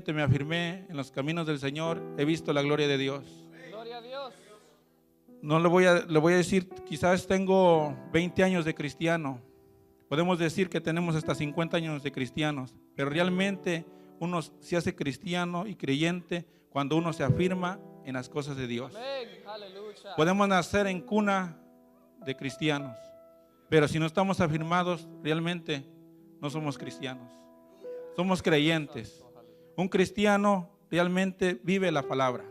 realmente me afirmé en los caminos del Señor, he visto la gloria de Dios. Gloria a Dios. No le voy a decir, quizás tengo 20 años de cristiano. Podemos decir que tenemos hasta 50 años de cristianos, pero realmente uno se hace cristiano y creyente cuando uno se afirma en las cosas de Dios. Amén. Aleluya. Podemos nacer en cuna de cristianos, pero si no estamos afirmados, realmente no somos cristianos. Somos creyentes. Un cristiano realmente vive la palabra,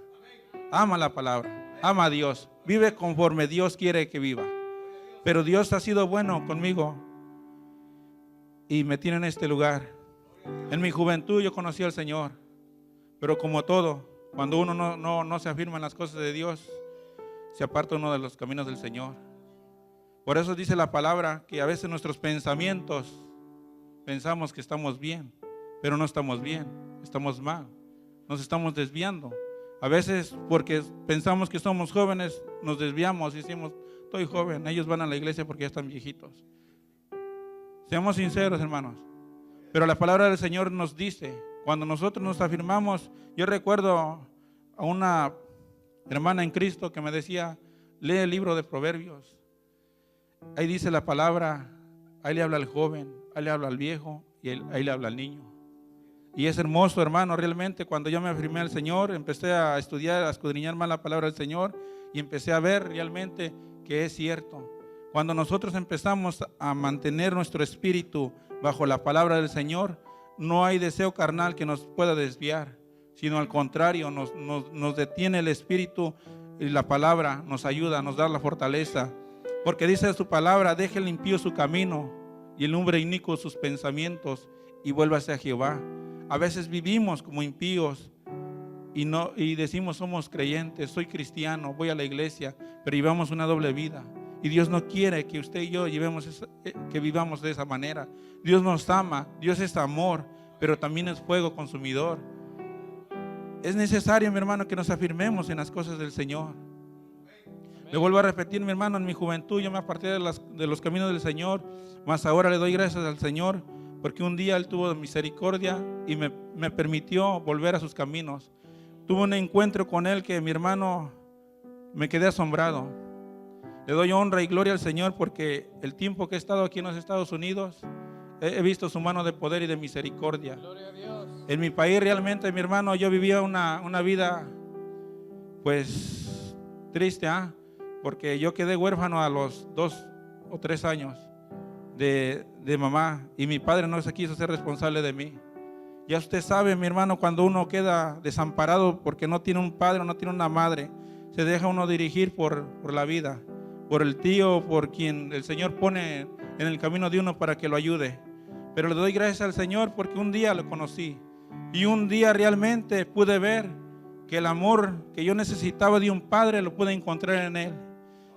ama la palabra, ama a Dios, vive conforme Dios quiere que viva. Pero Dios ha sido bueno conmigo y me tiene en este lugar. En mi juventud yo conocí al Señor, pero como todo, cuando uno no se afirma en las cosas de Dios, se aparta uno de los caminos del Señor. Por eso dice la palabra que a veces nuestros pensamientos pensamos que estamos bien, pero no estamos bien, estamos mal, nos estamos desviando. A veces porque pensamos que somos jóvenes, nos desviamos y decimos, estoy joven, ellos van a la iglesia porque ya están viejitos. Seamos sinceros, hermanos. Pero la palabra del Señor nos dice, cuando nosotros nos afirmamos, yo recuerdo a una hermana en Cristo que me decía, lee el libro de Proverbios. Ahí dice la palabra, ahí le habla al joven, ahí le habla al viejo y ahí le habla al niño. Y es hermoso, hermano, realmente cuando yo me afirmé al Señor, empecé a estudiar, a escudriñar más la palabra del Señor y empecé a ver realmente que es cierto. Cuando nosotros empezamos a mantener nuestro espíritu bajo la palabra del Señor, no hay deseo carnal que nos pueda desviar, sino al contrario, nos detiene el espíritu y la palabra nos ayuda, nos da la fortaleza. Porque dice su palabra, deje el impío su camino y el hombre inicuo sus pensamientos y vuélvase a Jehová. A veces vivimos como impíos y decimos somos creyentes, soy cristiano, voy a la iglesia, pero llevamos una doble vida. Y Dios no quiere que usted y yo que vivamos de esa manera. Dios nos ama, Dios es amor, pero también es fuego consumidor. Es necesario, mi hermano, que nos afirmemos en las cosas del Señor. Le vuelvo a repetir, mi hermano, en mi juventud yo me aparté de los caminos del Señor, mas ahora le doy gracias al Señor, porque un día Él tuvo misericordia y me permitió volver a sus caminos. Tuve un encuentro con Él que, mi hermano, me quedé asombrado. Le doy honra y gloria al Señor porque el tiempo que he estado aquí en los Estados Unidos he visto su mano de poder y de misericordia. Gloria a Dios. En mi país realmente, mi hermano, yo vivía una vida pues triste, porque yo quedé huérfano a los 2 o 3 años de mamá y mi padre no se quiso ser responsable de mí. Ya usted sabe, mi hermano, cuando uno queda desamparado porque no tiene un padre o no tiene una madre, se deja uno dirigir por la vida, por el tío, por quien el Señor pone en el camino de uno para que lo ayude. Pero le doy gracias al Señor porque un día lo conocí y un día realmente pude ver que el amor que yo necesitaba de un padre lo pude encontrar en Él,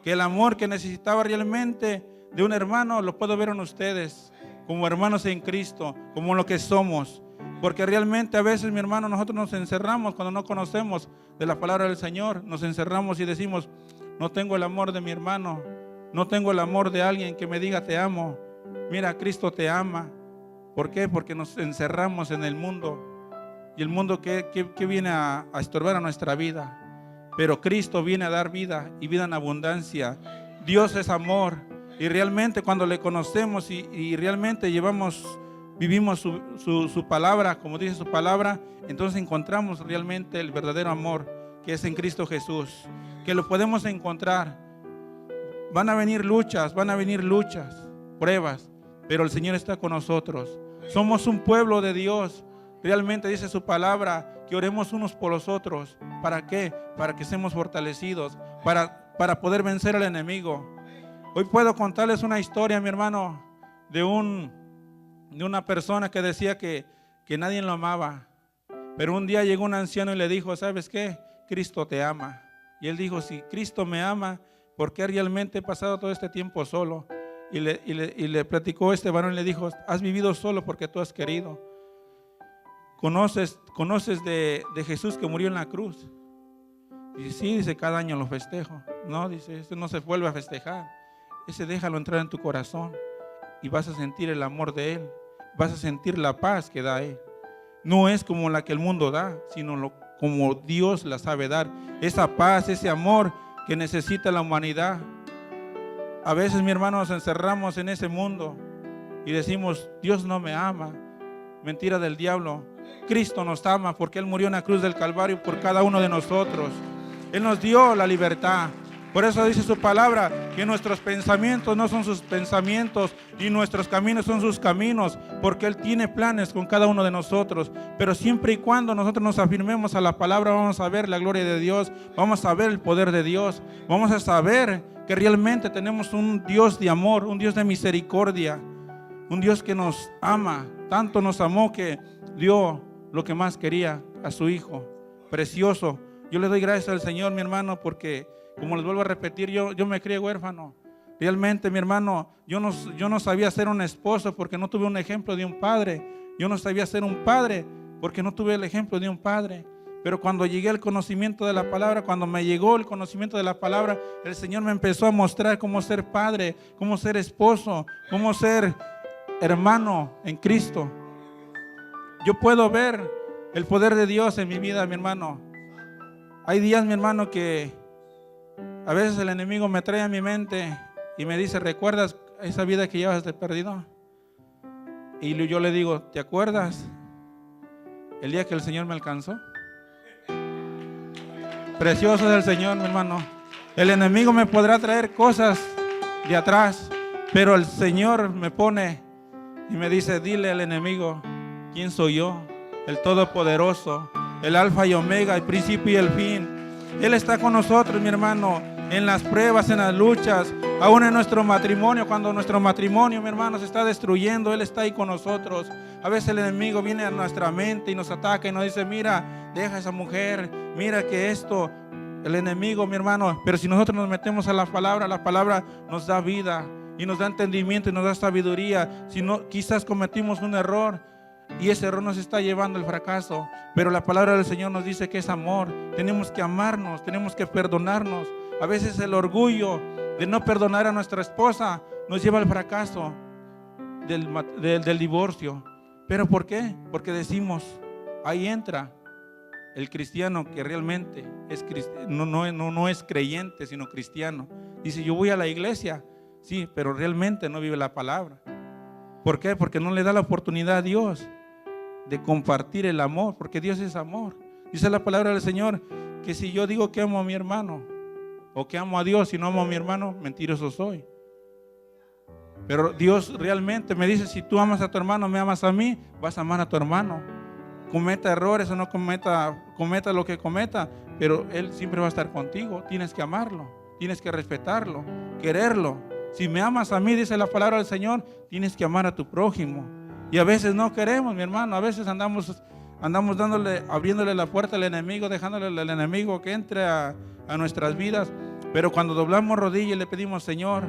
que el amor que necesitaba realmente de un hermano lo puedo ver en ustedes, como hermanos en Cristo, como lo que somos. Porque realmente a veces, mi hermano, nosotros nos encerramos cuando no conocemos de la palabra del Señor, nos encerramos y decimos, no tengo el amor de mi hermano, no tengo el amor de alguien que me diga te amo. Mira, Cristo te ama. ¿Por qué? Porque nos encerramos en el mundo. Y el mundo que viene a estorbar a nuestra vida. Pero Cristo viene a dar vida y vida en abundancia. Dios es amor. Y realmente cuando le conocemos y realmente vivimos su palabra, como dice su palabra, entonces encontramos realmente el verdadero amor que es en Cristo Jesús. Que lo podemos encontrar. Van a venir luchas, pruebas, pero el Señor está con nosotros. Somos un pueblo de Dios. Realmente dice su palabra que oremos unos por los otros. ¿Para qué? Para que seamos fortalecidos, para poder vencer al enemigo. Hoy puedo contarles una historia, mi hermano, de una persona que decía que nadie lo amaba. Pero un día llegó un anciano y le dijo, ¿sabes qué? Cristo te ama. Y él dijo, si Cristo me ama, ¿por qué realmente he pasado todo este tiempo solo? Y le platicó este varón y le dijo, has vivido solo porque tú has querido. ¿Conoces de Jesús que murió en la cruz? Dice, sí, dice, cada año lo festejo. No, dice, este no se vuelve a festejar. Ese déjalo entrar en tu corazón y vas a sentir el amor de Él. Vas a sentir la paz que da Él. no es como la que el mundo da, sino como Dios la sabe dar. Esa paz, ese amor que necesita la humanidad. A veces, mi hermano, nos encerramos en ese mundo y decimos, Dios no me ama. Mentira del diablo. Cristo nos ama porque Él murió en la cruz del Calvario por cada uno de nosotros. Él nos dio la libertad. Por eso dice su palabra que nuestros pensamientos no son sus pensamientos y nuestros caminos son sus caminos, porque Él tiene planes con cada uno de nosotros. Pero siempre y cuando nosotros nos afirmemos a la palabra, vamos a ver la gloria de Dios, vamos a ver el poder de Dios, vamos a saber que realmente tenemos un Dios de amor, un Dios de misericordia, un Dios que nos ama. Tanto nos amó que dio lo que más quería, a su Hijo precioso. Yo le doy gracias al Señor, mi hermano, porque como les vuelvo a repetir, yo me crié huérfano. Realmente, mi hermano, yo no sabía ser un esposo porque no tuve un ejemplo de un padre. Yo no sabía ser un padre porque no tuve el ejemplo de un padre. Pero cuando llegué al conocimiento de la palabra, cuando me llegó el conocimiento de la palabra, el Señor me empezó a mostrar cómo ser padre, cómo ser esposo, cómo ser hermano en Cristo. Yo puedo ver el poder de Dios en mi vida, mi hermano. Hay días, mi hermano, que a veces el enemigo me trae a mi mente y me dice, ¿recuerdas esa vida que llevas de perdido? Y yo le digo, ¿te acuerdas el día que el Señor me alcanzó? Precioso es el Señor, mi hermano. El enemigo me podrá traer cosas de atrás, pero el Señor me pone y me dice, dile al enemigo, ¿quién soy yo? El Todopoderoso, el Alfa y Omega, el principio y el fin. Él está con nosotros, mi hermano, en las pruebas, en las luchas, aún en nuestro matrimonio. Cuando nuestro matrimonio, mi hermano, se está destruyendo, Él está ahí con nosotros. A veces el enemigo viene a nuestra mente y nos ataca y nos dice, mira, deja a esa mujer, mira que esto, el enemigo, mi hermano. Pero si nosotros nos metemos a la palabra nos da vida y nos da entendimiento y nos da sabiduría. Si no, quizás cometimos un error y ese error nos está llevando al fracaso, pero la palabra del Señor nos dice que es amor. Tenemos que amarnos, tenemos que perdonarnos. A veces el orgullo de no perdonar a nuestra esposa nos lleva al fracaso del divorcio. ¿Pero por qué? Porque decimos, ahí entra el cristiano que realmente es no es creyente, sino cristiano. Dice, yo voy a la iglesia, sí, pero realmente no vive la palabra. ¿Por qué? Porque no le da la oportunidad a Dios de compartir el amor, porque Dios es amor. Dice la palabra del Señor que si yo digo que amo a mi hermano o que amo a Dios y no amo a mi hermano, mentiroso soy. Pero Dios realmente me dice, si tú amas a tu hermano, me amas a mí, vas a amar a tu hermano. Cometa errores o no cometa lo que cometa, pero Él siempre va a estar contigo. Tienes que amarlo, tienes que respetarlo, quererlo. Si me amas a mí, dice la palabra del Señor, tienes que amar a tu prójimo. Y a veces no queremos, mi hermano, a veces andamos abriéndole la puerta al enemigo, dejándole al enemigo que entre a nuestras vidas. Pero cuando doblamos rodillas y le pedimos, Señor,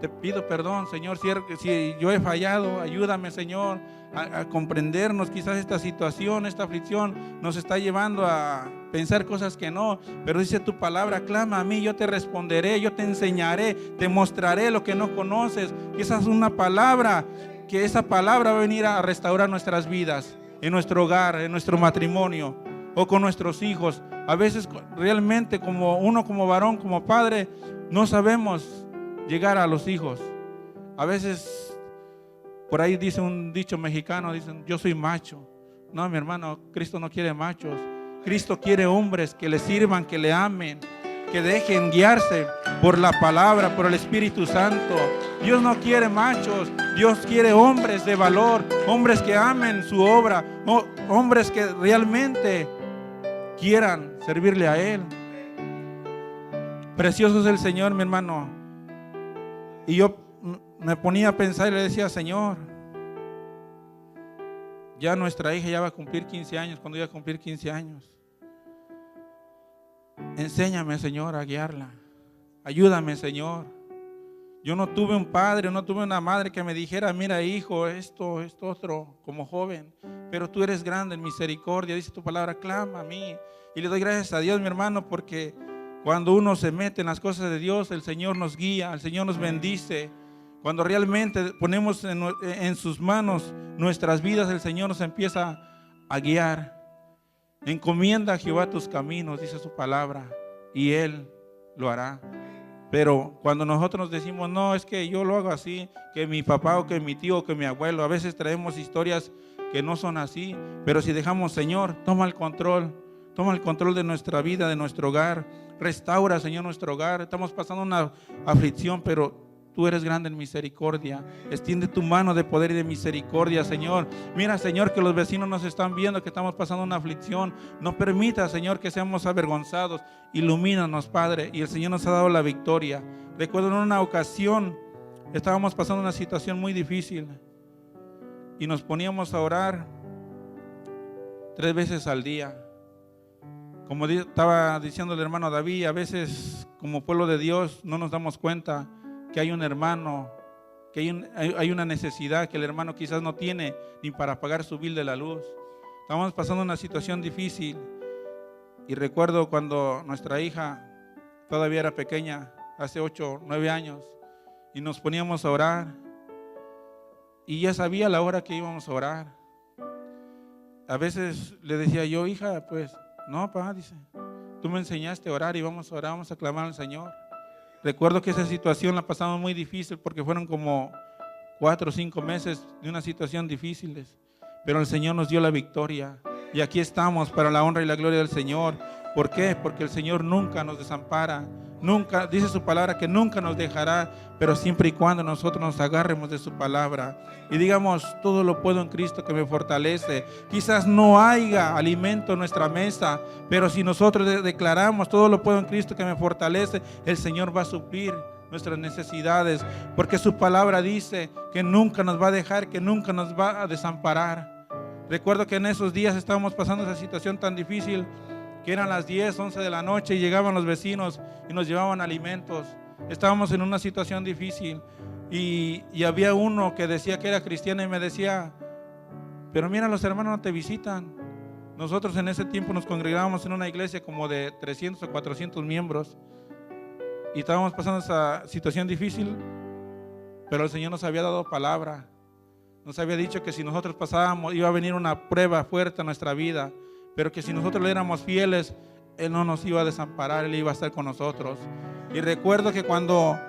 te pido perdón, Señor, si yo he fallado, ayúdame, Señor, a comprendernos. Quizás esta situación, esta aflicción nos está llevando a pensar cosas que no, pero dice tu palabra, clama a mí, yo te responderé, yo te enseñaré, te mostraré lo que no conoces. Quizás es una palabra, que esa palabra va a venir a restaurar nuestras vidas, en nuestro hogar, en nuestro matrimonio o con nuestros hijos. A veces realmente como varón, como padre, no sabemos llegar a los hijos. A veces por ahí dice un dicho mexicano, dicen, yo soy macho. No, mi hermano, Cristo no quiere machos. Cristo quiere hombres que le sirvan, que le amen, que dejen guiarse por la palabra, por el Espíritu Santo. Dios no quiere machos, Dios quiere hombres de valor, hombres que amen su obra, hombres que realmente quieran servirle a Él. Precioso es el Señor, mi hermano. Y yo me ponía a pensar y le decía, Señor, ya nuestra hija ya va a cumplir 15 años, cuando iba a cumplir 15 años. Enséñame, Señor, a guiarla. Ayúdame, Señor. Yo no tuve un padre, no tuve una madre que me dijera, mira, hijo, esto otro, como joven. Pero tú eres grande en misericordia, dice tu palabra, clama a mí. Y le doy gracias a Dios, mi hermano, porque cuando uno se mete en las cosas de Dios, el Señor nos guía, el Señor nos bendice. Cuando realmente ponemos en sus manos nuestras vidas, el Señor nos empieza a guiar. Encomienda a Jehová tus caminos, dice su palabra, y Él lo hará. Pero cuando nosotros decimos, no, es que yo lo hago así, que mi papá o que mi tío o que mi abuelo, a veces traemos historias que no son así, pero si dejamos, Señor, toma el control de nuestra vida, de nuestro hogar, restaura, Señor, nuestro hogar. Estamos pasando una aflicción, pero tú eres grande en misericordia. Extiende tu mano de poder y de misericordia, Señor. Mira, Señor, que los vecinos nos están viendo que estamos pasando una aflicción. No permita, Señor, que seamos avergonzados. Ilumínanos, Padre. Y el Señor nos ha dado la victoria. Recuerdo en una ocasión, estábamos pasando una situación muy difícil y nos poníamos a orar 3 veces al día. Como estaba diciendo el hermano David, a veces como pueblo de Dios no nos damos cuenta que hay un hermano, que hay una necesidad que el hermano quizás no tiene ni para pagar su bill de la luz. Estábamos pasando una situación difícil y recuerdo cuando nuestra hija todavía era pequeña, hace 8, 9 años, y nos poníamos a orar y ya sabía la hora que íbamos a orar. A veces le decía yo, hija, pues no, papá, dice, tú me enseñaste a orar y vamos a orar, vamos a clamar al Señor. Recuerdo que esa situación la pasamos muy difícil porque fueron como 4 o 5 meses de una situación difícil, pero el Señor nos dio la victoria y aquí estamos para la honra y la gloria del Señor. ¿Por qué? Porque el Señor nunca nos desampara, nunca, dice su palabra que nunca nos dejará, pero siempre y cuando nosotros nos agarremos de su palabra y digamos, todo lo puedo en Cristo que me fortalece. Quizás no haya alimento en nuestra mesa, pero si nosotros declaramos, todo lo puedo en Cristo que me fortalece, el Señor va a suplir nuestras necesidades, porque su palabra dice que nunca nos va a dejar, que nunca nos va a desamparar. Recuerdo que en esos días estábamos pasando esa situación tan difícil que eran las 10, 11 de la noche y llegaban los vecinos y nos llevaban alimentos. Estábamos en una situación difícil y había uno que decía que era cristiano y me decía, pero mira, los hermanos no te visitan. Nosotros en ese tiempo nos congregábamos en una iglesia como de 300 o 400 miembros y estábamos pasando esa situación difícil, pero el Señor nos había dado palabra. Nos había dicho que si nosotros pasábamos iba a venir una prueba fuerte a nuestra vida, pero que si nosotros le éramos fieles, Él no nos iba a desamparar, Él iba a estar con nosotros. Y recuerdo que cuando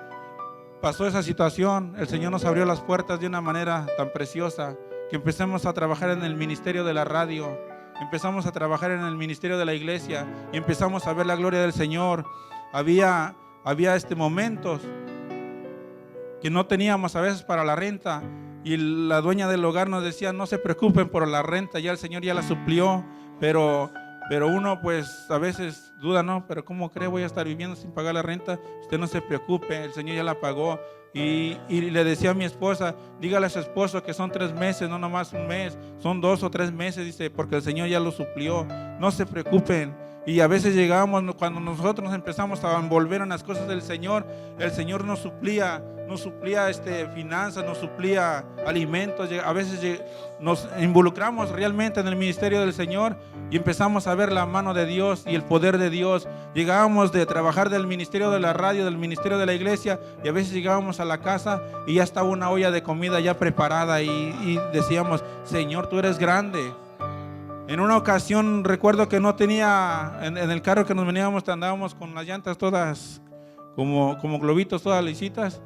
pasó esa situación, el Señor nos abrió las puertas de una manera tan preciosa, que empezamos a trabajar en el ministerio de la radio, empezamos a trabajar en el ministerio de la iglesia y empezamos a ver la gloria del Señor. Había momentos que no teníamos a veces para la renta y la dueña del hogar nos decía, no se preocupen por la renta, ya el Señor ya la suplió. Pero uno pues a veces duda, no, pero ¿cómo cree? Voy a estar viviendo sin pagar la renta. Usted no se preocupe, el Señor ya la pagó. Y le decía a mi esposa, dígale a su esposo que son 3 meses, no nomás un mes, son 2 o 3 meses, dice, porque el Señor ya lo suplió. No se preocupen. Y a veces llegábamos, cuando nosotros nos empezamos a envolver en las cosas del Señor, el Señor nos suplía finanzas, nos suplía alimentos. A veces nos involucramos realmente en el ministerio del Señor y empezamos a ver la mano de Dios y el poder de Dios. Llegábamos de trabajar del ministerio de la radio, del ministerio de la iglesia, y a veces llegábamos a la casa y ya estaba una olla de comida ya preparada y decíamos, Señor, tú eres grande. En una ocasión recuerdo que no tenía, en el carro que nos veníamos andábamos con las llantas todas como globitos, todas lisitas,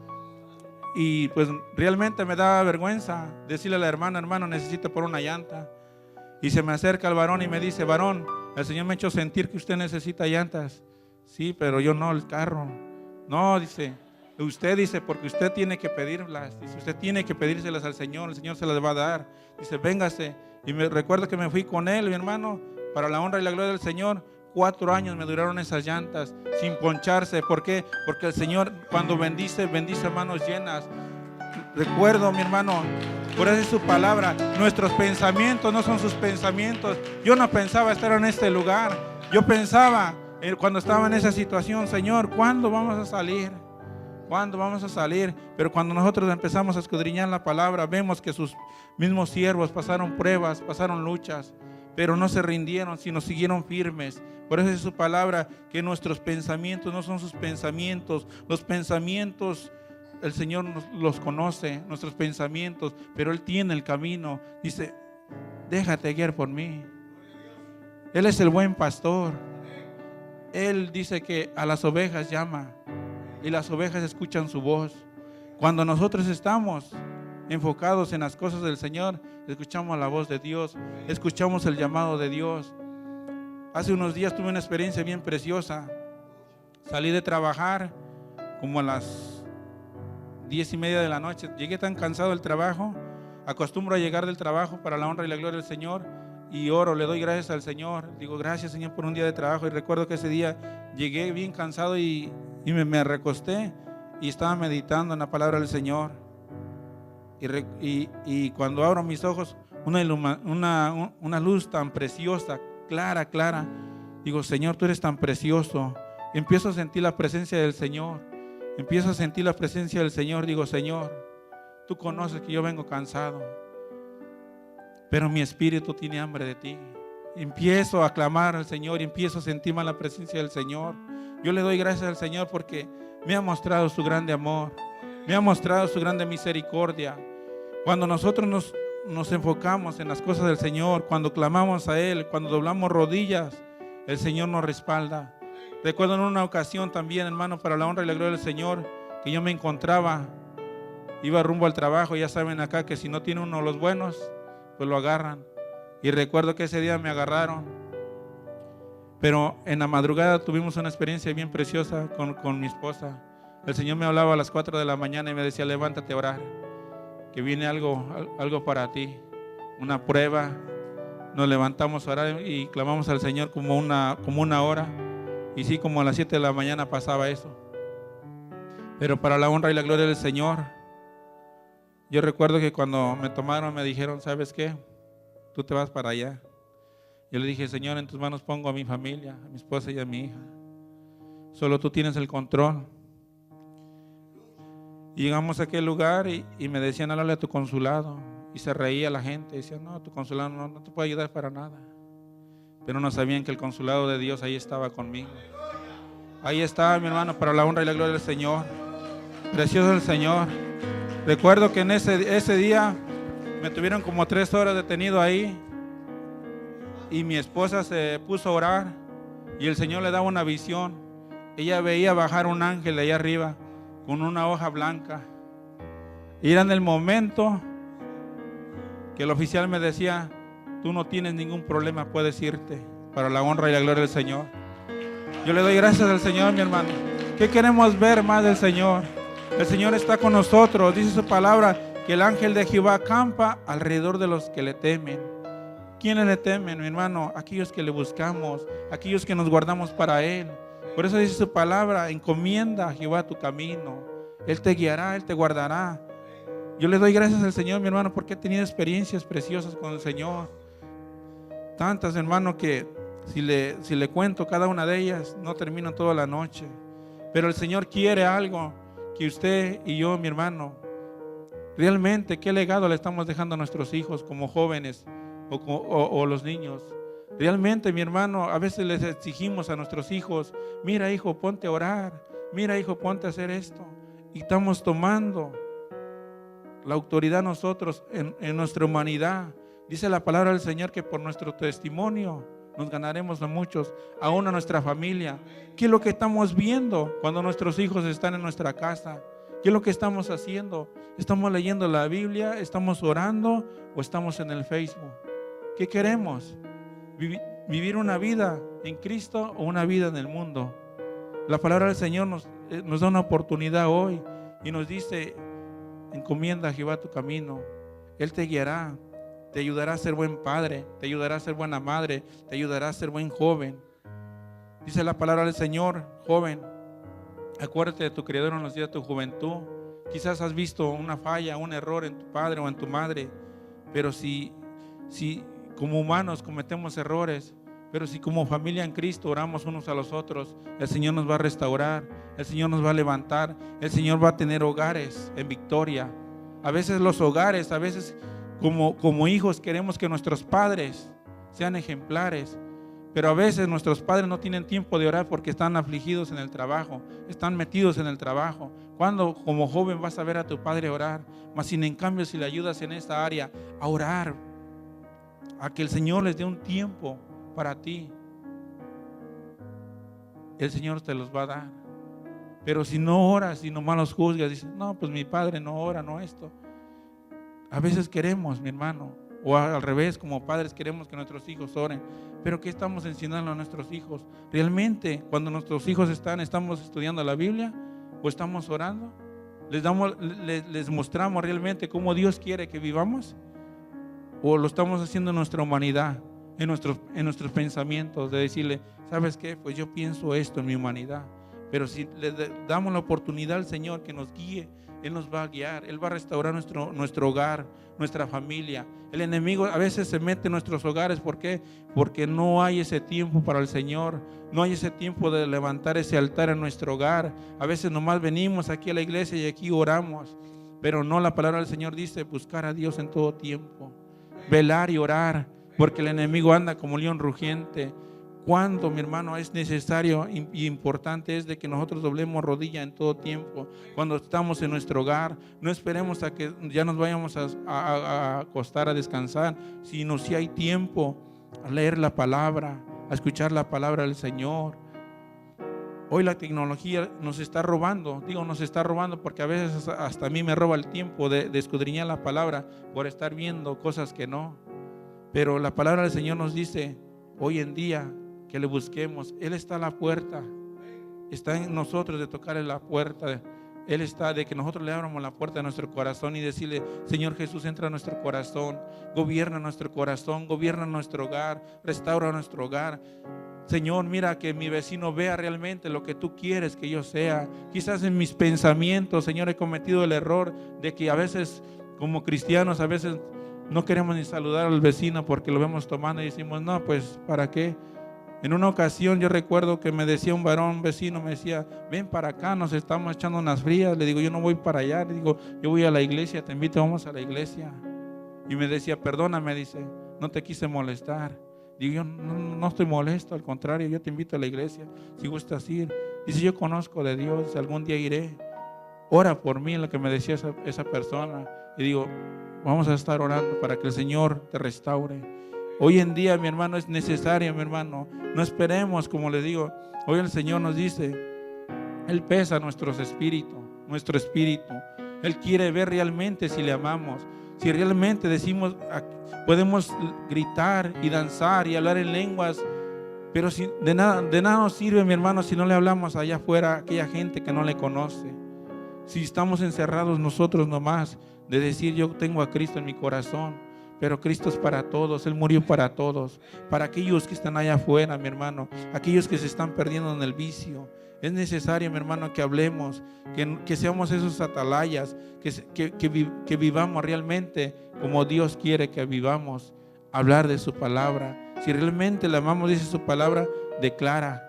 y pues realmente me daba vergüenza decirle a la hermana, hermano, necesito por una llanta. Y se me acerca el varón y me dice, varón, el Señor me ha hecho sentir que usted necesita llantas. Sí, pero yo no, el carro. No, dice, usted, dice, porque usted tiene que pedirlas. Dice, usted tiene que pedírselas al Señor, el Señor se las va a dar. Dice, véngase. Y me recuerdo que me fui con él, mi hermano, para la honra y la gloria del Señor. 4 años me duraron esas llantas sin poncharse. ¿Por qué? Porque el Señor cuando bendice manos llenas. Recuerdo, mi hermano, por eso es su palabra, nuestros pensamientos no son sus pensamientos. Yo no pensaba estar en este lugar. Yo pensaba cuando estaba en esa situación, Señor, ¿cuándo vamos a salir? ¿Cuándo vamos a salir? Pero cuando nosotros empezamos a escudriñar la palabra, vemos que sus mismos siervos pasaron pruebas, pasaron luchas, pero no se rindieron, sino siguieron firmes. Por eso es su palabra, que nuestros pensamientos no son sus pensamientos. Los pensamientos, el Señor los conoce, nuestros pensamientos, pero Él tiene el camino. Dice déjate guiar por mí. Él es el buen pastor. Él dice que a las ovejas llama y las ovejas escuchan su voz. Cuando nosotros estamos enfocados en las cosas del Señor, escuchamos la voz de Dios, escuchamos el llamado de Dios. Hace unos días tuve una experiencia bien preciosa. Salí de trabajar como a las 10:30 de la noche. Llegué tan cansado del trabajo. Acostumbro a llegar del trabajo para la honra y la gloria del Señor y oro, le doy gracias al Señor. Digo, gracias, Señor, por un día de trabajo. Y recuerdo que ese día llegué bien cansado y me recosté y estaba meditando en la palabra del Señor. Y cuando abro mis ojos, una luz tan preciosa, clara. Digo, Señor, tú eres tan precioso. Empiezo a sentir la presencia del Señor. Digo, Señor, tú conoces que yo vengo cansado, pero mi espíritu tiene hambre de ti. Empiezo a clamar al Señor y empiezo a sentir más la presencia del Señor. Yo le doy gracias al Señor porque me ha mostrado su grande amor, me ha mostrado su grande misericordia. Cuando nosotros nos enfocamos en las cosas del Señor, cuando clamamos a Él, cuando doblamos rodillas, el Señor nos respalda. Recuerdo en una ocasión también, hermano, para la honra y la gloria del Señor, que yo me encontraba, iba rumbo al trabajo. Ya saben acá que si no tiene uno los buenos, pues lo agarran. Y recuerdo que ese día me agarraron. Pero en la madrugada tuvimos una experiencia bien preciosa con mi esposa. El Señor me hablaba a las 4 de la mañana y me decía, levántate a orar, que viene algo para ti, una prueba. Nos levantamos a orar y clamamos al Señor como una hora. Y sí, como a las 7 de la mañana pasaba eso. Pero para la honra y la gloria del Señor, yo recuerdo que cuando me tomaron me dijeron, ¿sabes qué? Tú te vas para allá. Yo le dije, Señor, en tus manos pongo a mi familia, a mi esposa y a mi hija. Solo tú tienes el control. Y llegamos a aquel lugar y me decían, háblale a tu consulado. Y se reía la gente. Decían, no, tu consulado no te puede ayudar para nada. Pero no sabían que el consulado de Dios ahí estaba conmigo. Ahí estaba, mi hermano, para la honra y la gloria del Señor. Precioso el Señor. Recuerdo que en ese día me tuvieron como 3 horas detenido ahí. Y mi esposa se puso a orar. Y el Señor le daba una visión. Ella veía bajar un ángel de allá arriba con una hoja blanca. Y era en el momento que el oficial me decía, tú no tienes ningún problema, puedes irte, para la honra y la gloria del Señor. Yo le doy gracias al Señor, mi hermano. ¿Qué queremos ver más del Señor? El Señor está con nosotros. Dice su palabra que el ángel de Jehová acampa alrededor de los que le temen. ¿Quiénes le temen, mi hermano? Aquellos que le buscamos, aquellos que nos guardamos para Él. Por eso dice su palabra, encomienda a Jehová tu camino. Él te guiará, Él te guardará. Yo le doy gracias al Señor, mi hermano, porque he tenido experiencias preciosas con el Señor. Tantas, hermano, que si le cuento cada una de ellas, no termino toda la noche. Pero el Señor quiere algo que usted y yo, mi hermano, realmente, ¿qué legado le estamos dejando a nuestros hijos como jóvenes o los niños? Realmente, mi hermano, a veces les exigimos a nuestros hijos, mira, hijo, ponte a orar, mira, hijo, ponte a hacer esto. Y estamos tomando la autoridad nosotros en nuestra humanidad. Dice la palabra del Señor que por nuestro testimonio nos ganaremos a muchos, aún a nuestra familia. ¿Qué es lo que estamos viendo cuando nuestros hijos están en nuestra casa? ¿Qué es lo que estamos haciendo? ¿Estamos leyendo la Biblia? ¿Estamos orando? ¿O estamos en el Facebook? ¿Qué queremos? ¿Vivir una vida en Cristo o una vida en el mundo? La palabra del Señor nos da una oportunidad hoy y nos dice, encomienda a Jehová tu camino. Él te guiará, te ayudará a ser buen padre, te ayudará a ser buena madre, te ayudará a ser buen joven. Dice la palabra del Señor, joven, acuérdate de tu Creador en los días de tu juventud. Quizás has visto una falla, un error en tu padre o en tu madre, pero si como humanos cometemos errores, pero si como familia en Cristo oramos unos a los otros, el Señor nos va a restaurar, el Señor nos va a levantar, el Señor va a tener hogares en victoria. A veces los hogares, a veces como hijos queremos que nuestros padres sean ejemplares, pero a veces nuestros padres no tienen tiempo de orar porque están afligidos en el trabajo, están metidos en el trabajo. ¿Cuándo como joven vas a ver a tu padre orar? Mas sin en cambio si le ayudas en esta área a orar, a que el Señor les dé un tiempo para ti, el Señor te los va a dar. Pero si no oras y nomás los juzgas, dices, no, pues mi padre no ora, no esto. A veces queremos, mi hermano, o al revés, como padres queremos que nuestros hijos oren. Pero ¿qué estamos enseñando a nuestros hijos? ¿Realmente cuando nuestros hijos estamos estudiando la Biblia o estamos orando? ¿Les mostramos realmente cómo Dios quiere que vivamos? ¿O lo estamos haciendo en nuestra humanidad, en nuestros pensamientos, de decirle, ¿sabes qué? Pues yo pienso esto en mi humanidad. Pero si le damos la oportunidad al Señor que nos guíe, Él nos va a guiar, Él va a restaurar nuestro hogar, nuestra familia. El enemigo a veces se mete en nuestros hogares. ¿Por qué? Porque no hay ese tiempo para el Señor, no hay ese tiempo de levantar ese altar en nuestro hogar. A veces nomás venimos aquí a la iglesia y aquí oramos, pero no, la palabra del Señor dice buscar a Dios en todo tiempo, velar y orar, porque el enemigo anda como león rugiente. Cuando, mi hermano, es necesario y importante es de que nosotros doblemos rodilla en todo tiempo. Cuando estamos en nuestro hogar, no esperemos a que ya nos vayamos a acostar a descansar, sino si hay tiempo a leer la palabra, a escuchar la palabra del Señor. Hoy la tecnología nos está robando, porque a veces hasta a mí me roba el tiempo de escudriñar la palabra por estar viendo cosas que no. Pero la palabra del Señor nos dice hoy en día que le busquemos. Él está a la puerta, está en nosotros de tocarle la puerta. Él está de que nosotros le abramos la puerta de nuestro corazón y decirle, Señor Jesús, entra a nuestro corazón, gobierna nuestro corazón, gobierna nuestro hogar, restaura nuestro hogar. Señor, mira que mi vecino vea realmente lo que tú quieres que yo sea. Quizás en mis pensamientos, Señor, he cometido el error de que a veces como cristianos, a veces no queremos ni saludar al vecino porque lo vemos tomando y decimos, no, pues ¿para qué? En una ocasión yo recuerdo que me decía un varón, un vecino, me decía, ven para acá, nos estamos echando unas frías. Le digo, yo no voy para allá. Le digo, yo voy a la iglesia, te invito, vamos a la iglesia. Y me decía, perdóname, dice, no te quise molestar. Digo, yo no estoy molesto, al contrario, yo te invito a la iglesia, si gustas ir. Dice, yo conozco de Dios, algún día iré. Ora por mí, lo que me decía esa persona. Y digo, vamos a estar orando para que el Señor te restaure. Hoy en día, mi hermano, es necesario, mi hermano. No esperemos, como le digo. Hoy el Señor nos dice, Él pesa nuestro espíritu. Él quiere ver realmente si le amamos. Si realmente decimos, podemos gritar y danzar y hablar en lenguas, pero de nada nos sirve, mi hermano, si no le hablamos allá afuera a aquella gente que no le conoce. Si estamos encerrados nosotros nomás de decir, yo tengo a Cristo en mi corazón. Pero Cristo es para todos, Él murió para todos, para aquellos que están allá afuera, mi hermano, aquellos que se están perdiendo en el vicio. Es necesario, mi hermano, que hablemos, que seamos esos atalayas, que vivamos realmente como Dios quiere que vivamos, hablar de su palabra. Si realmente le amamos, dice su palabra, declara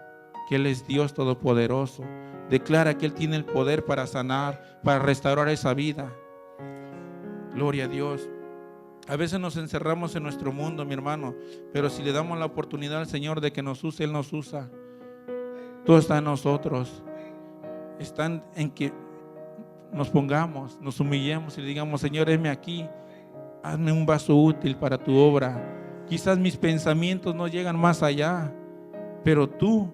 que Él es Dios todopoderoso, declara que Él tiene el poder para sanar, para restaurar esa vida. Gloria a Dios. A veces nos encerramos en nuestro mundo, mi hermano, pero si le damos la oportunidad al Señor de que nos use, Él nos usa. Todo está en nosotros. Está en que nos pongamos, nos humillemos y le digamos, Señor, heme aquí, hazme un vaso útil para tu obra. Quizás mis pensamientos no llegan más allá, pero tú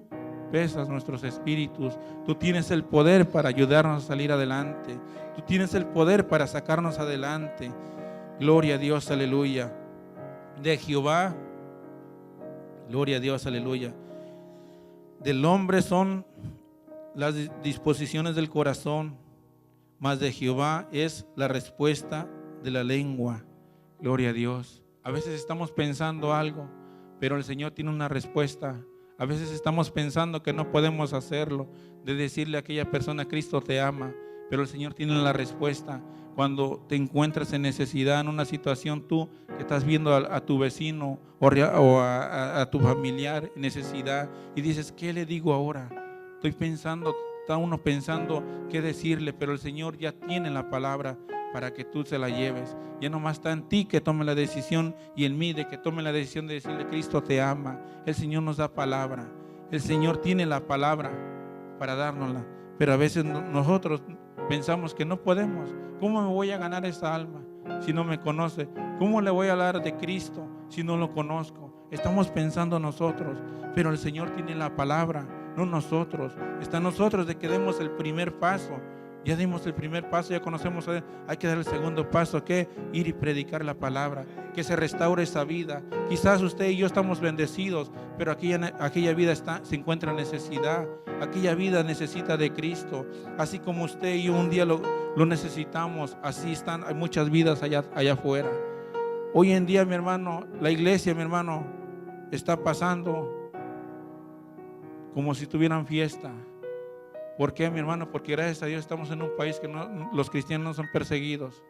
pesas nuestros espíritus. Tú tienes el poder para ayudarnos a salir adelante. Tú tienes el poder para sacarnos adelante. Gloria a Dios, aleluya. De Jehová, gloria a Dios, aleluya. Del hombre son las disposiciones del corazón, mas de Jehová es la respuesta de la lengua. Gloria a Dios. A veces estamos pensando algo, pero el Señor tiene una respuesta. A veces estamos pensando que no podemos hacerlo, de decirle a aquella persona, Cristo te ama, pero el Señor tiene la respuesta. Cuando te encuentras en necesidad, en una situación, tú que estás viendo a tu vecino o a tu familiar en necesidad y dices, ¿qué le digo ahora? Está uno pensando qué decirle, pero el Señor ya tiene la palabra para que tú se la lleves. Ya nomás está en ti que tome la decisión y en mí de que tome la decisión de decirle, Cristo te ama. El Señor nos da palabra. El Señor tiene la palabra para dárnosla, pero a veces nosotros pensamos que no podemos. ¿Cómo me voy a ganar esa alma? si no me conoce? ¿Cómo le voy a hablar de Cristo si no lo conozco? Estamos pensando nosotros, pero el Señor tiene la palabra, no nosotros. Está en nosotros de que demos el primer paso. Ya dimos el primer paso, ya conocemos a Dios. Hay que dar el segundo paso, que ir y predicar la palabra, que se restaure esa vida. Quizás usted y yo estamos bendecidos, pero aquella vida se encuentra en necesidad. Aquella vida necesita de Cristo. Así como usted y yo un día lo necesitamos, así hay muchas vidas allá afuera. Hoy en día, mi hermano, la iglesia, mi hermano, está pasando como si tuvieran fiesta. ¿Por qué, mi hermano? Porque gracias a Dios estamos en un país que los cristianos no son perseguidos.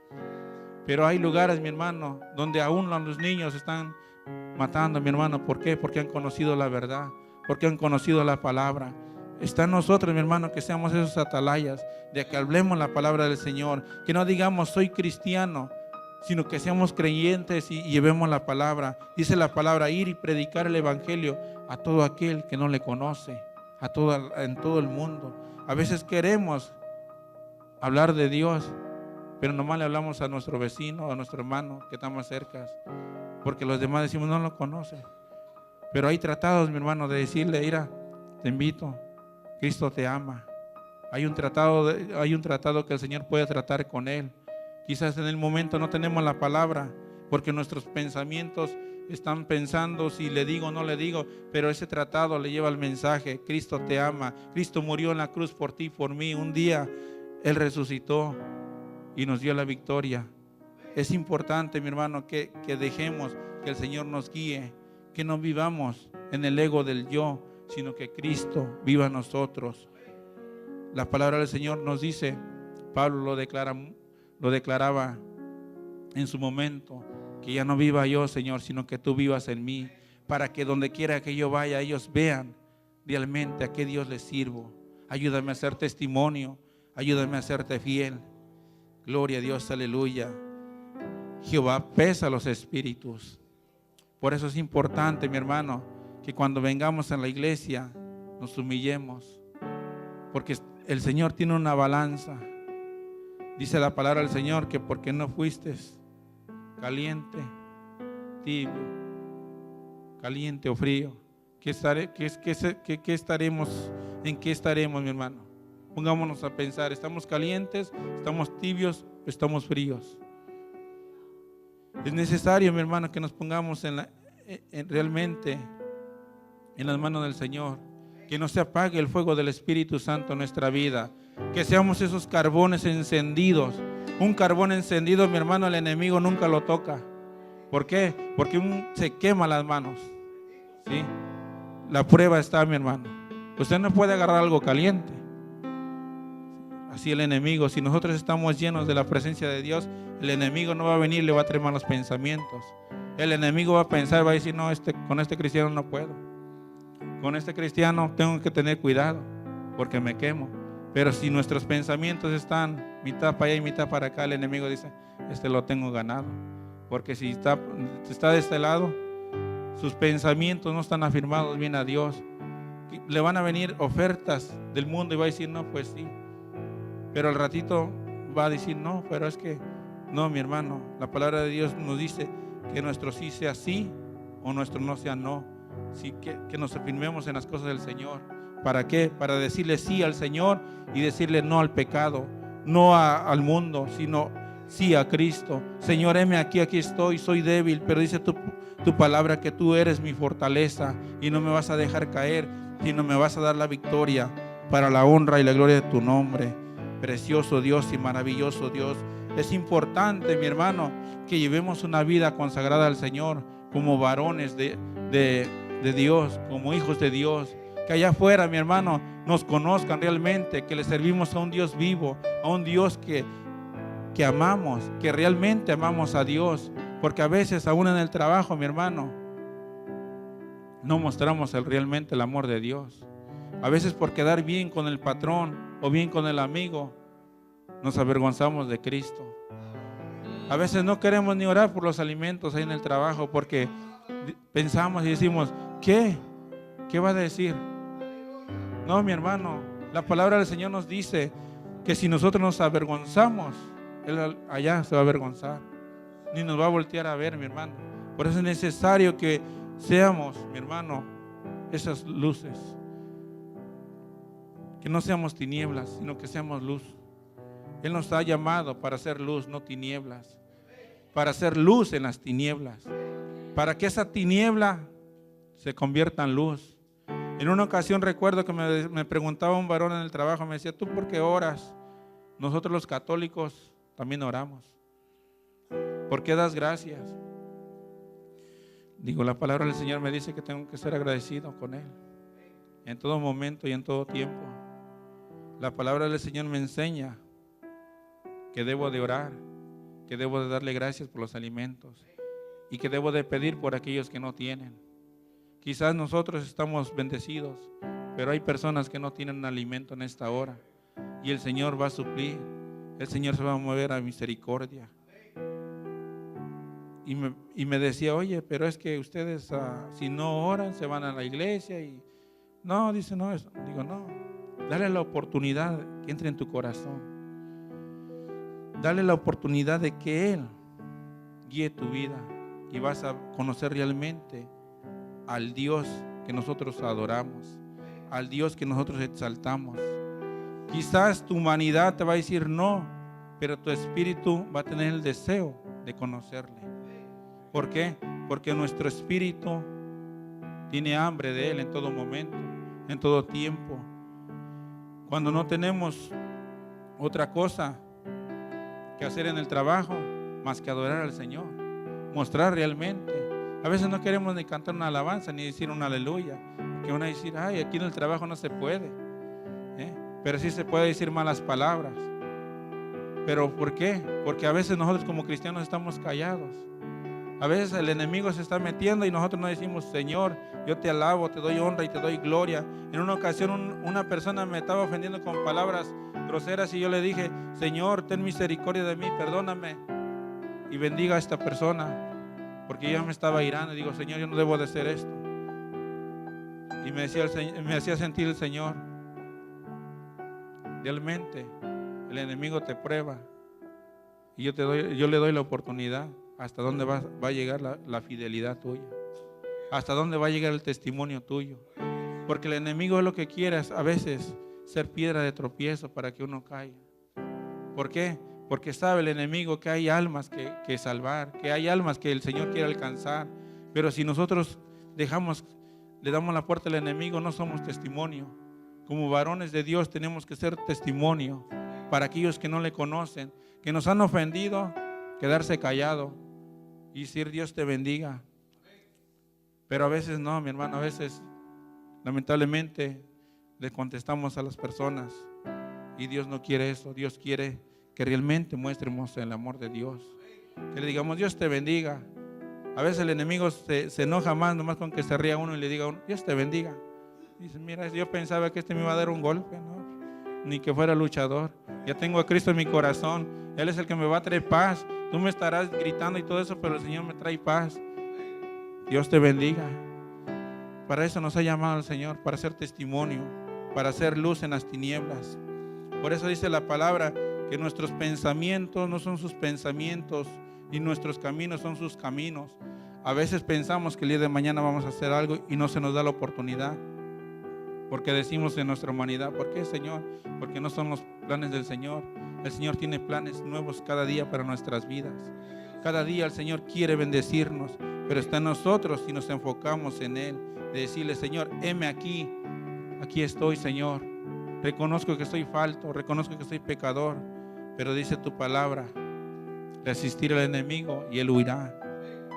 Pero hay lugares, mi hermano, donde aún los niños están matando, mi hermano. ¿Por qué? Porque han conocido la verdad, porque han conocido la palabra. Está en nosotros, mi hermano, que seamos esos atalayas, de que hablemos la palabra del Señor, que no digamos soy cristiano, sino que seamos creyentes y llevemos la palabra. Dice la palabra, ir y predicar el evangelio a todo aquel que no le conoce, en todo el mundo. A veces queremos hablar de Dios, pero nomás le hablamos a nuestro vecino, a nuestro hermano que está más cerca, porque los demás decimos no lo conocen. Pero hay tratados, mi hermano, de decirle, mira, te invito, Cristo te ama. Hay un tratado que el Señor puede tratar con él. Quizás en el momento no tenemos la palabra, porque nuestros pensamientos están pensando si le digo o no le digo, pero ese tratado le lleva el mensaje: Cristo te ama, Cristo murió en la cruz por ti, por mí. Un día Él resucitó y nos dio la victoria. Es importante, mi hermano, que dejemos que el Señor nos guíe, que no vivamos en el ego del yo, sino que Cristo viva en nosotros. La palabra del Señor nos dice, Pablo lo declaraba en su momento, que ya no viva yo, Señor, sino que tú vivas en mí, para que donde quiera que yo vaya, ellos vean realmente a qué Dios les sirvo. Ayúdame a ser testimonio, ayúdame a serte fiel. Gloria a Dios, aleluya. Jehová pesa los espíritus. Por eso es importante, mi hermano, que cuando vengamos a la iglesia nos humillemos, porque el Señor tiene una balanza. Dice la palabra del Señor que porque no fuiste caliente, tibio, caliente o frío, ¿en qué estaremos, mi hermano? Pongámonos a pensar, ¿estamos calientes, estamos tibios, estamos fríos? Es necesario, mi hermano, que nos pongamos realmente en las manos del Señor, que no se apague el fuego del Espíritu Santo en nuestra vida, que seamos esos carbones encendidos. Un carbón encendido, mi hermano, el enemigo nunca lo toca. ¿Por qué? Porque se quema las manos, ¿sí? La prueba está, mi hermano. Usted no puede agarrar algo caliente. Así el enemigo, si nosotros estamos llenos de la presencia de Dios, el enemigo no va a venir, le va a traer malos pensamientos. El enemigo va a pensar, va a decir, no, con este cristiano no puedo. Con este cristiano tengo que tener cuidado, porque me quemo. Pero si nuestros pensamientos están mitad para allá y mitad para acá, el enemigo dice, lo tengo ganado. Porque si está de este lado, sus pensamientos no están afirmados bien a Dios. Le van a venir ofertas del mundo y va a decir, no, pues sí. Pero al ratito va a decir, no, pero es que, no, mi hermano, la palabra de Dios nos dice que nuestro sí sea sí o nuestro no sea no. Sí, que nos afirmemos en las cosas del Señor. ¿Para qué? Para decirle sí al Señor y decirle no al pecado, no al mundo, sino sí a Cristo. Señor, heme aquí estoy, soy débil, pero dice tu palabra que tú eres mi fortaleza y no me vas a dejar caer, sino me vas a dar la victoria para la honra y la gloria de tu nombre. Precioso Dios y maravilloso Dios. Es importante, mi hermano, que llevemos una vida consagrada al Señor como varones de Dios, como hijos de Dios. Que allá afuera, mi hermano, nos conozcan realmente, que le servimos a un Dios vivo, a un Dios que amamos, que realmente amamos a Dios. Porque a veces, aún en el trabajo, mi hermano, no mostramos realmente el amor de Dios. A veces por quedar bien con el patrón o bien con el amigo, nos avergonzamos de Cristo. A veces no queremos ni orar por los alimentos ahí en el trabajo porque pensamos y decimos, ¿qué va a decir? No, mi hermano, la palabra del Señor nos dice que si nosotros nos avergonzamos, Él allá se va a avergonzar. ni nos va a voltear a ver, mi hermano. Por eso es necesario que seamos, mi hermano, esas luces. Que no seamos tinieblas, sino que seamos luz. Él nos ha llamado para hacer luz, no tinieblas. Para hacer luz en las tinieblas. Para que esa tiniebla se convierta en luz. En una ocasión recuerdo que me preguntaba un varón en el trabajo, me decía, ¿tú por qué oras? Nosotros los católicos también oramos. ¿Por qué das gracias? Digo, la palabra del Señor me dice que tengo que ser agradecido con Él. En todo momento y en todo tiempo. La palabra del Señor me enseña que debo de orar, que debo de darle gracias por los alimentos y que debo de pedir por aquellos que no tienen. Quizás nosotros estamos bendecidos, pero hay personas que no tienen alimento en esta hora y el Señor va a suplir, el Señor se va a mover a misericordia. Y me decía, oye, pero es que ustedes si no oran se van a la iglesia y no, dice, no, digo, no, dale la oportunidad que entre en tu corazón, dale la oportunidad de que Él guíe tu vida y vas a conocer realmente al Dios que nosotros adoramos, al Dios que nosotros exaltamos. Quizás tu humanidad te va a decir no, pero tu espíritu va a tener el deseo de conocerle. ¿Por qué? Porque nuestro espíritu tiene hambre de Él en todo momento, en todo tiempo. Cuando no tenemos otra cosa que hacer en el trabajo más que adorar al Señor, mostrar realmente. A veces no queremos ni cantar una alabanza ni decir un aleluya, porque van a decir, ay, aquí en el trabajo no se puede, pero sí se puede decir malas palabras. ¿Pero por qué? Porque a veces nosotros como cristianos estamos callados. A veces el enemigo se está metiendo y nosotros no decimos, Señor, yo te alabo, te doy honra y te doy gloria. En una ocasión una persona me estaba ofendiendo con palabras groseras y yo le dije, Señor, ten misericordia de mí, perdóname y bendiga a esta persona, porque yo me estaba irando y digo, Señor, yo no debo de hacer esto. Y me hacía sentir el Señor, realmente el enemigo te prueba y yo le doy la oportunidad. ¿Hasta dónde va a llegar la fidelidad tuya? ¿Hasta dónde va a llegar el testimonio tuyo? Porque el enemigo es lo que quiere a veces ser piedra de tropiezo para que uno caiga. ¿Por qué? Porque sabe el enemigo que hay almas que salvar, que hay almas que el Señor quiere alcanzar. Pero si nosotros le damos la puerta al enemigo, no somos testimonio. Como varones de Dios tenemos que ser testimonio para aquellos que no le conocen, que nos han ofendido, quedarse callado y decir Dios te bendiga. Pero a veces no, mi hermano, a veces lamentablemente le contestamos a las personas y Dios no quiere eso. Dios quiere que realmente muestremos el amor de Dios, que le digamos Dios te bendiga. A veces el enemigo se enoja más nomás con que se ría uno y le diga uno, Dios te bendiga. Dice, mira, yo pensaba que me iba a dar un golpe, ¿no? Ni que fuera luchador. Ya tengo a Cristo en mi corazón, Él es el que me va a traer paz. Tú me estarás gritando y todo eso, pero el Señor me trae paz. Dios te bendiga. Para eso nos ha llamado el Señor, para hacer testimonio, para hacer luz en las tinieblas. Por eso dice la palabra que nuestros pensamientos no son sus pensamientos y nuestros caminos son sus caminos. A veces pensamos que el día de mañana vamos a hacer algo y no se nos da la oportunidad. Porque decimos en nuestra humanidad, ¿por qué, Señor? Porque no son los planes del Señor. El Señor tiene planes nuevos cada día para nuestras vidas. Cada día el Señor quiere bendecirnos, pero está en nosotros si nos enfocamos en Él. De decirle, Señor, heme aquí. Aquí estoy, Señor. Reconozco que soy falto, reconozco que soy pecador, pero dice tu palabra, resistir al enemigo y él huirá.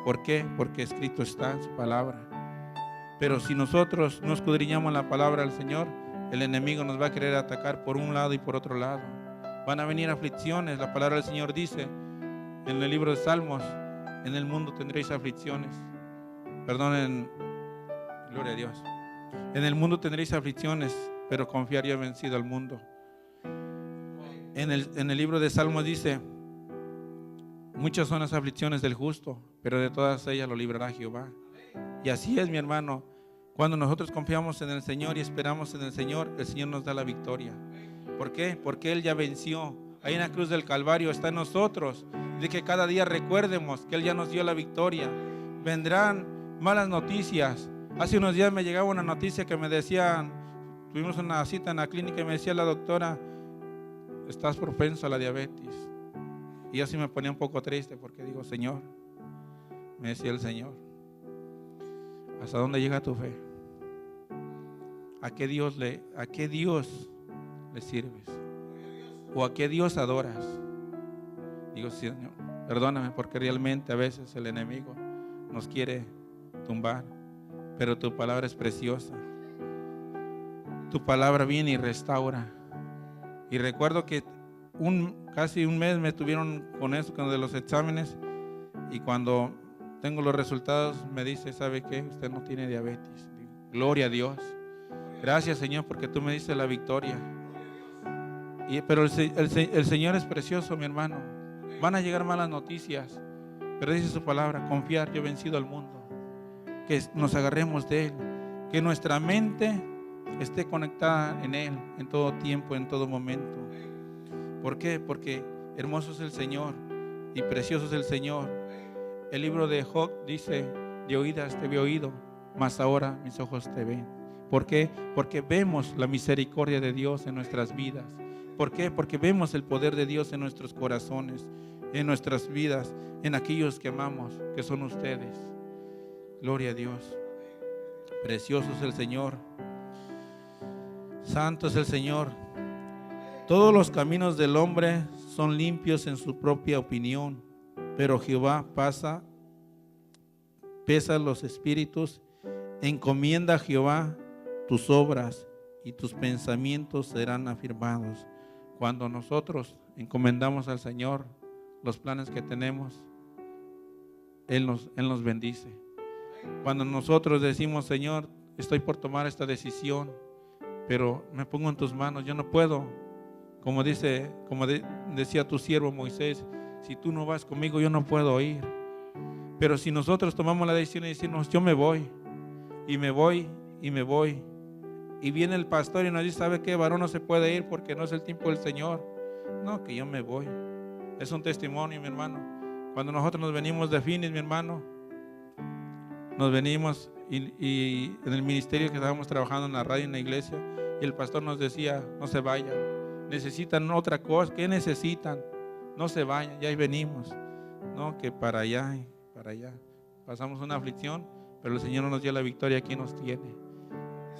¿Por qué? Porque escrito está en su palabra. Pero si nosotros no escudriñamos la palabra del Señor, el enemigo nos va a querer atacar por un lado y por otro lado. Van a venir aflicciones. La palabra del Señor dice en el libro de Salmos, en el mundo tendréis aflicciones. Gloria a Dios. En el mundo tendréis aflicciones, pero confiar, yo he vencido al mundo. En el libro de Salmos dice, muchas son las aflicciones del justo, pero de todas ellas lo librará Jehová. Y así es, mi hermano. Cuando nosotros confiamos en el Señor y esperamos en el Señor nos da la victoria. ¿Por qué? Porque Él ya venció. Ahí en la cruz del Calvario está en nosotros. de que cada día recuerdemos que Él ya nos dio la victoria. Vendrán malas noticias. Hace unos días me llegaba una noticia que me decían, tuvimos una cita en la clínica y me decía la doctora, estás propenso a la diabetes. Y yo sí me ponía un poco triste porque digo, Señor, me decía el Señor, ¿hasta dónde llega tu fe? ¿A qué Dios le sirves? ¿O a qué Dios adoras? Digo, Señor, perdóname porque realmente a veces el enemigo nos quiere tumbar, pero tu palabra es preciosa. Tu palabra viene y restaura. Y recuerdo que casi un mes me estuvieron con eso, con de los exámenes, y cuando tengo los resultados me dice, ¿sabe qué? Usted no tiene diabetes. Digo, gloria a Dios. Gracias, Señor, porque tú me diste la victoria. Pero el Señor es precioso, mi hermano. Van a llegar malas noticias, pero dice su palabra, confiar, yo he vencido al mundo. Que nos agarremos de Él, que nuestra mente esté conectada en Él en todo tiempo, en todo momento. ¿Por qué? Porque hermoso es el Señor y precioso es el Señor. El libro de Job dice, de oídas te había oído, mas ahora mis ojos te ven. ¿Por qué? Porque vemos la misericordia de Dios en nuestras vidas. ¿Por qué? Porque vemos el poder de Dios en nuestros corazones, en nuestras vidas, en aquellos que amamos, que son ustedes. Gloria a Dios. Precioso es el Señor. Santo es el Señor. Todos los caminos del hombre son limpios en su propia opinión, pero Jehová pesa los espíritus. Encomienda a Jehová tus obras y tus pensamientos serán afirmados. Cuando nosotros encomendamos al Señor los planes que tenemos, Él nos bendice. Cuando nosotros decimos, Señor, estoy por tomar esta decisión, pero me pongo en tus manos, yo no puedo, como decía tu siervo Moisés, si tú no vas conmigo, yo no puedo ir. Pero si nosotros tomamos la decisión y decimos, yo me voy, y me voy, y me voy, y viene el pastor y nos dice, ¿sabe qué? Varón no se puede ir porque no es el tiempo del Señor. No, que yo me voy. Es un testimonio, mi hermano. Cuando nosotros nos venimos de Phoenix, mi hermano, nos venimos y en el ministerio que estábamos trabajando en la radio, en la iglesia, y el pastor nos decía, no se vayan, necesitan otra cosa. ¿Qué necesitan? No se vayan, ya ahí venimos. No, que para allá, pasamos una aflicción, pero el Señor nos dio la victoria, aquí nos tiene.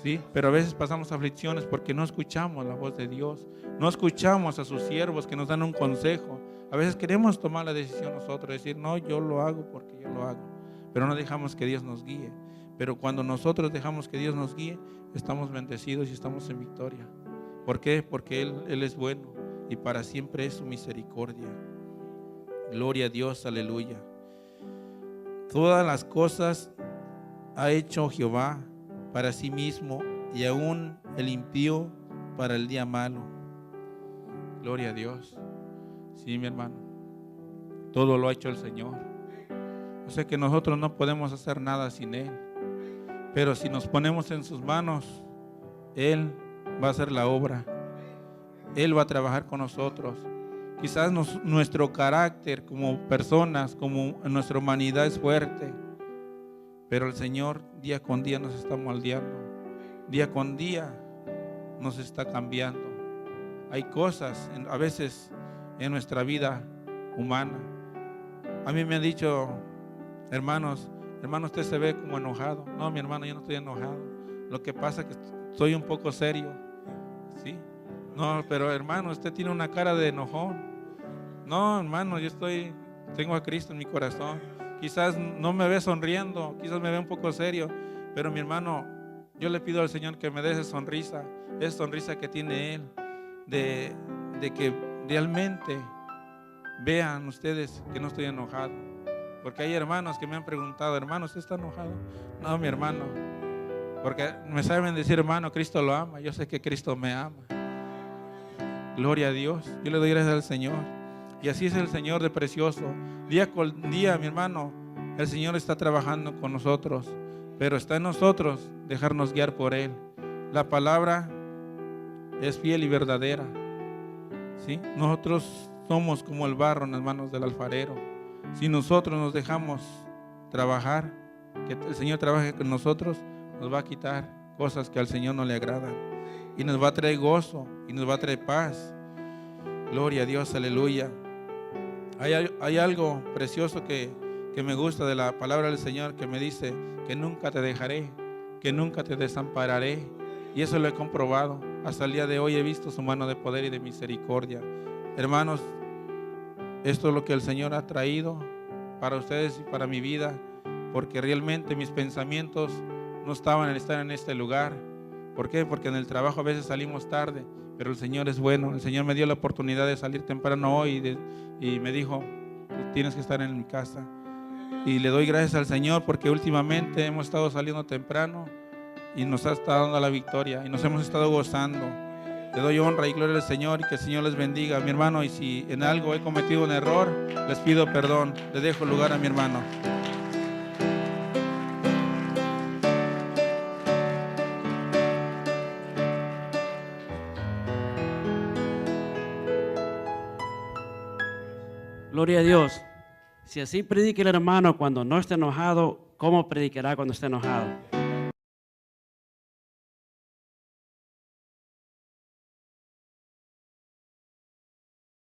¿Sí? Pero a veces pasamos aflicciones porque no escuchamos la voz de Dios, no escuchamos a sus siervos que nos dan un consejo. A veces queremos tomar la decisión nosotros, decir, no, yo lo hago porque yo lo hago, pero no dejamos que Dios nos guíe. Pero cuando nosotros dejamos que Dios nos guíe, estamos bendecidos y estamos en victoria. ¿Por qué? Porque Él es bueno y para siempre es su misericordia. Gloria a Dios, aleluya. Todas las cosas ha hecho Jehová para sí mismo, y aún el impío para el día malo. Gloria a Dios. Sí, mi hermano, todo lo ha hecho el Señor. O sea que nosotros no podemos hacer nada sin Él, pero si nos ponemos en sus manos, Él va a hacer la obra. Él va a trabajar con nosotros. Quizás nuestro carácter como personas, como nuestra humanidad es fuerte, pero el Señor día con día nos está moldeando, día con día nos está cambiando. Hay cosas a veces en nuestra vida humana. A mí me han dicho, hermano, usted se ve como enojado. No, mi hermano, yo no estoy enojado. Lo que pasa es que soy un poco serio. ¿Sí? No, pero hermano, usted tiene una cara de enojón. No, hermano, tengo a Cristo en mi corazón. Quizás no me ve sonriendo, quizás me ve un poco serio, pero mi hermano, yo le pido al Señor que me dé esa sonrisa que tiene Él, de que realmente vean ustedes que no estoy enojado. Porque hay hermanos que me han preguntado, hermano, ¿usted está enojado? No, mi hermano, porque me saben decir, hermano, Cristo lo ama, yo sé que Cristo me ama. Gloria a Dios, yo le doy gracias al Señor. Y así es el Señor de precioso. Día con día, mi hermano, el Señor está trabajando con nosotros, pero está en nosotros dejarnos guiar por Él. La palabra es fiel y verdadera. ¿Sí? Nosotros somos como el barro en las manos del alfarero. Si nosotros nos dejamos trabajar, que el Señor trabaje con nosotros, nos va a quitar cosas que al Señor no le agradan y nos va a traer gozo y nos va a traer paz. Gloria a Dios, aleluya. Hay algo precioso que me gusta de la palabra del Señor, que me dice que nunca te dejaré, que nunca te desampararé, y eso lo he comprobado. Hasta el día de hoy he visto su mano de poder y de misericordia. Hermanos, esto es lo que el Señor ha traído para ustedes y para mi vida, porque realmente mis pensamientos no estaban en estar en este lugar. ¿Por qué? Porque en el trabajo a veces salimos tarde, pero el Señor es bueno. El Señor me dio la oportunidad de salir temprano hoy y me dijo, tú tienes que estar en mi casa. Y le doy gracias al Señor porque últimamente hemos estado saliendo temprano y nos ha estado dando la victoria y nos hemos estado gozando. Le doy honra y gloria al Señor y que el Señor les bendiga, mi hermano. Y si en algo he cometido un error, les pido perdón. Le dejo lugar a mi hermano. Gloria a Dios. Si así predica el hermano cuando no esté enojado, ¿cómo predicará cuando esté enojado?